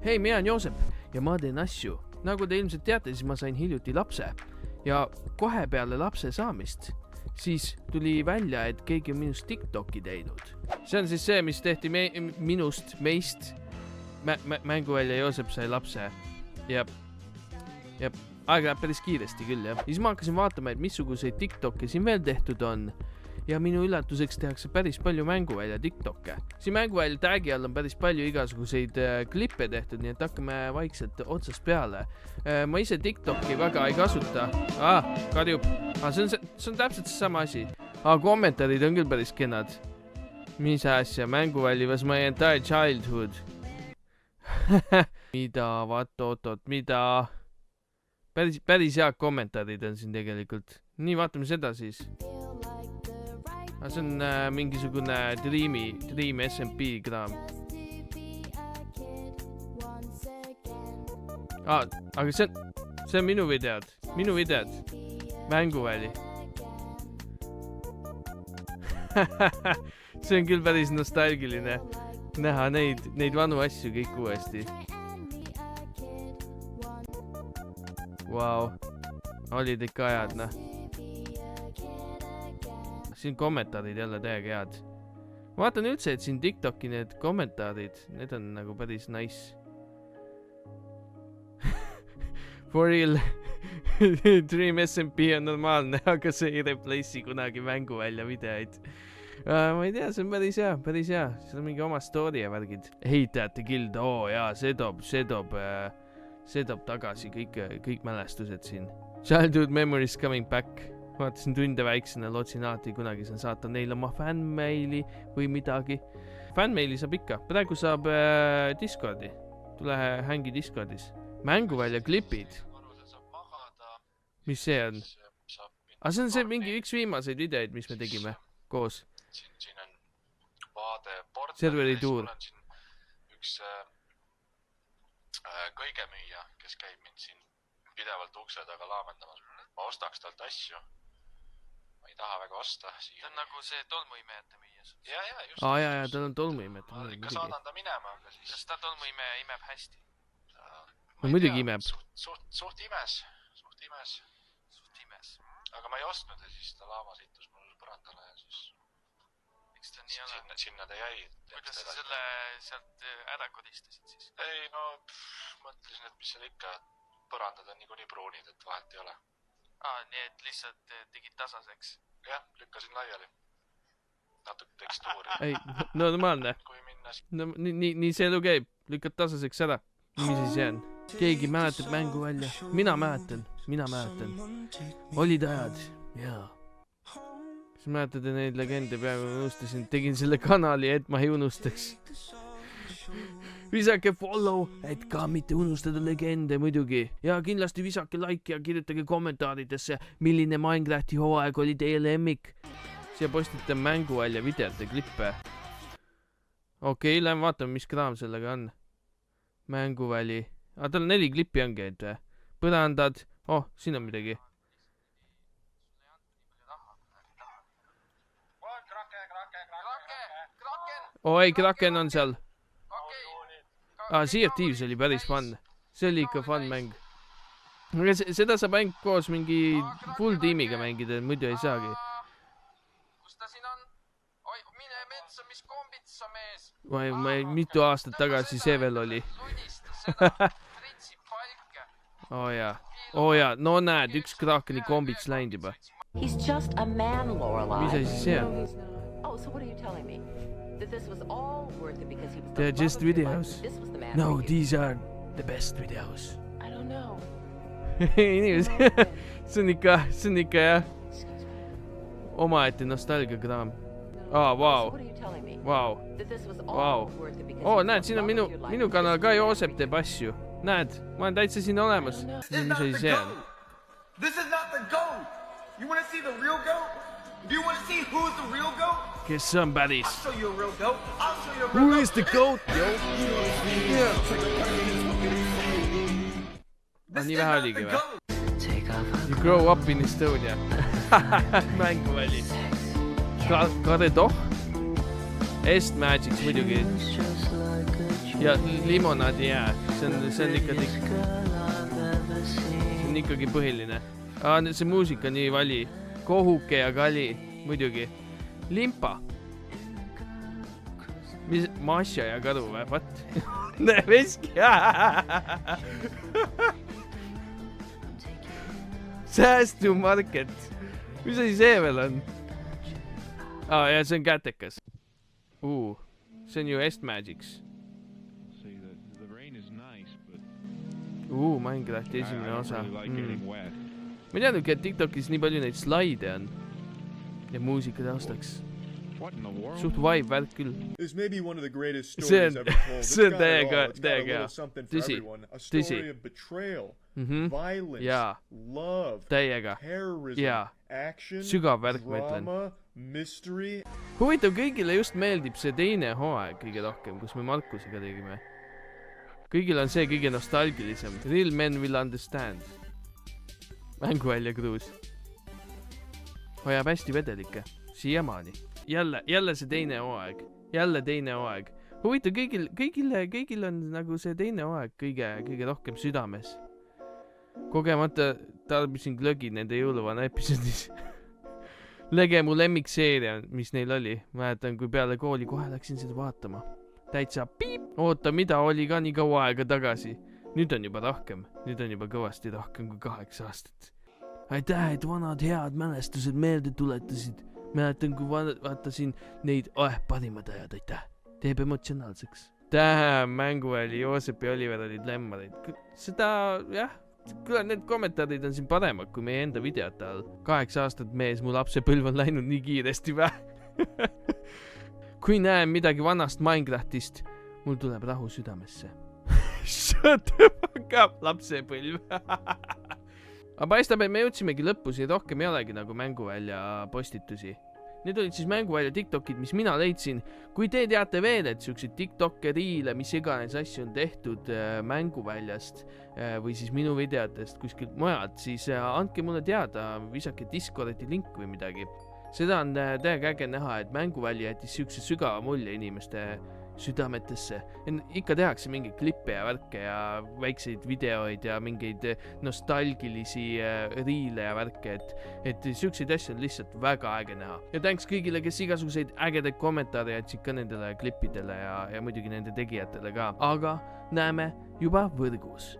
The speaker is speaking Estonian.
Hei, mina on Joosep ja ma teen asju. Nagu te ilmselt teate, siis ma sain hiljuti lapse. Ja kohe peale lapse saamist, siis tuli välja, et keegi on minust TikToki teinud. See on siis see, mis tehti meist. Mänguvälja Joosep sai lapse. Ja aeg läheb päris kiiresti küll, jah. Siis ma hakkasin vaatama, et missuguseid TikTokke siin veel tehtud on. Ja minu üllatuseks tehakse päris palju mänguvälja TikTokke. Siin mänguvälja tagi all on päris palju igasuguseid klippe tehtud, nii et hakkame vaikselt otsast peale. Ma ise TikToki väga ei kasuta. Karjub. See on täpselt sama asi. Kommentaarid on küll päris kenad. Mis asja? Mänguväli was my entire childhood. Mida? Mida? Päris head kommentaarid on siin tegelikult. Nii, vaatame seda siis. See on mingisugune Dream SMP kraam. Aga see on minu videod. Mänguväli. See on küll päris nostalgiline näha neid vanu asju kõik uuesti. Vau, olid ikka ajad, Siin kommentaarid jälle täiega head. Ma vaatan üldse, et siin TikToki need kommentaarid, need on nagu päris nice. For real, Dream SMP on normaalne, aga see ei replace'i kunagi mänguvälja videoid. Ma ei tea, see on päris hea. See on mingi oma story ja värgid. Heitajate gild, see toob tagasi kõik mälestused siin. Childhood memories coming back. Vaatasin tunde väiksena, lootsin alati kunagi saan saata neile oma fanmaili või midagi. Fanmaili saab ikka. Praegu saab Discordi. Tule hängi Discordis. Mänguvälja klipid. Mis see on? See on see mingi üks viimaseid videoid, mis me tegime koos. Siin on vaade portal. Serveri tuur. Üks kõigemüüja, kes käib mind siin pidevalt ukse taga laamendamas. Ma ostaks talt asju. Ma ei taha väga osta. Ta on nagu see tolmuimejate müüja. Ja, just. Tal on tolmuimejate. Ma ikka saadan ta minema, aga siis... Kas ta tolmuimeja imeb hästi? No muidugi imeb. Suht imes. Aga ma ei ostnud ja siis ta laava sittus mul põrandale ja siis... Miks ta nii ole? Sinna ta jäi. Kuidas sa selle sealt ära kodistasid siis? Ei, mõtlesin, et mis seal ikka... Põrandad on niikuinii pruunid, et vahet ei ole. Nii et lihtsalt tegid tasaseks? Jah, lükkasin laiali. Natuke tekstuuri. Ei, normaalne. Nii see elu käib. Lükkad tasaseks ära. Mis siis jään? Keegi mäletab mänguvälja. Mina mäletan. Olid ajad. Jaa. Kas mäletate neid legende peaaegu unustasin? Tegin selle kanali, et ma ei unustaks. Visake follow, et ka mitte unustada legende muidugi. Ja kindlasti visake like ja kirjutage kommentaaridesse, milline Minecrafti hooaeg oli teie lemmik. Siia postitan mänguvälja videote klippe. Okei, lähen vaatame, mis kraam sellega on. Mänguväli. Tal on 4 klippi ongi, et põrandad. Siin on midagi. Ei, Kraken on seal. Sea of Thieves oli päris fun. See oli ikka fun mäng. Aga seda saab ainult koos mingi full tiimiga mängida, muidu ei saagi. Kus ta siin on? Oi, mine metsa, mis kombitsa mees. Mitu aastat tagasi see veel oli. Ludista seda, pritsib palke. Jaa. No näed, üks Krakeni kombits läinud juba. He's just a man, Lorelai. Mis asi see on? So what are you telling me? That this was all worth it because he was They're just videos. This was the man. No, these are the best videos. I don't know. Inimesed, see on ikka jah. Omaette nostalgiakraam. Vau. Näed, siin on minu kanal ka Joosep teeb asju. Näed, ma olen täitsa siin olemas. Mis asi see on? This is not the goat. You want to see the real goat? Do you want to see who's the real goat? Kes see on päris? I'll show you a real goat. I'll show you a real goat. Who is the goat, yo? Nii vähe oligi või? You grow up in Estonia. Mänguväli. Karedoh. Est Magics muidugi. Ja limonaadi jää. see on ikkagi põhiline. See muusika nii vali. Kohuke ja kali, muidugi. Limpa. Masja ja karu või? What? Veski. Säästumarket. Mis asi see veel on? Ja see on kätekas. See on ju Estmagics. Minecrafti esimene osa. Ma ei teadnudki, et TikTokis nii palju neid slaide on. Ja muusika taustaks. Suht vibe värk küll. This may be one of the greatest stories ever told. See on täiega. Tõsi. A story of betrayal, violence, love, terrorism, action, drama, mystery. Huvitav, kõigile just meeldib see teine hooaeg kõige rohkem, kus me Markusega tegime. Kõigil on see kõige nostalgilisem. Real men will understand. Mänguvälja kruus. Hoiab hästi vedelikke. Siiamaani. Jälle see teine hooaeg. Huvitav, kõigil on nagu see teine hooaeg kõige rohkem südames. Kogemata tarbisin glögi nende jõuluvana episoodis. Lege mu lemmikseeria, mis neil oli. Mäletan, kui peale kooli kohe läksin seda vaatama. Täitsa piip. Oota, mida oli ka nii kaua aega tagasi. Nüüd on juba rohkem. Nüüd on juba kõvasti rohkem kui 8 aastat. Aitäh, et vanad head mälestused meelde tuletasid. Mäletan, kui vaatasin neid parimad ajad, aitäh. Teeb emotsionaalseks. Mänguväli, Joosep ja Oliver olid lemmarid. Seda, jah, need kommentaarid on siin paremad kui meie enda videote all. 8 aastat mees, mu lapsepõlv on läinud nii kiiresti vä. Kui näen midagi vanast Minecraftist, mul tuleb rahu südamesse. Shut the fuck up, lapsepõlv. Aga paistab, et me jõudsimegi lõppusi, rohkem ei olegi nagu mänguvälja postitusi. Need olid siis mänguvälja TikTokid, mis mina leidsin. Kui te teate veel, et siukseid TikTokke, riile, mis iganes asju on tehtud mänguväljast või siis minu videotest kuskilt mujalt, siis andke mulle teada, visake Discordi link või midagi. Seda on täiega äge näha, et mänguväli jättis siukse sügava mulje inimeste südametesse. Ikka tehakse mingeid klippe ja värke ja väikseid videoid ja mingeid nostalgilisi riile ja värke, et siukseid asju on lihtsalt väga äge näha. Ja thanks kõigile, kes igasuguseid ägedaid kommentaare jätsid ka nendele klippidele ja muidugi nende tegijatele ka. Aga näeme juba võrgus.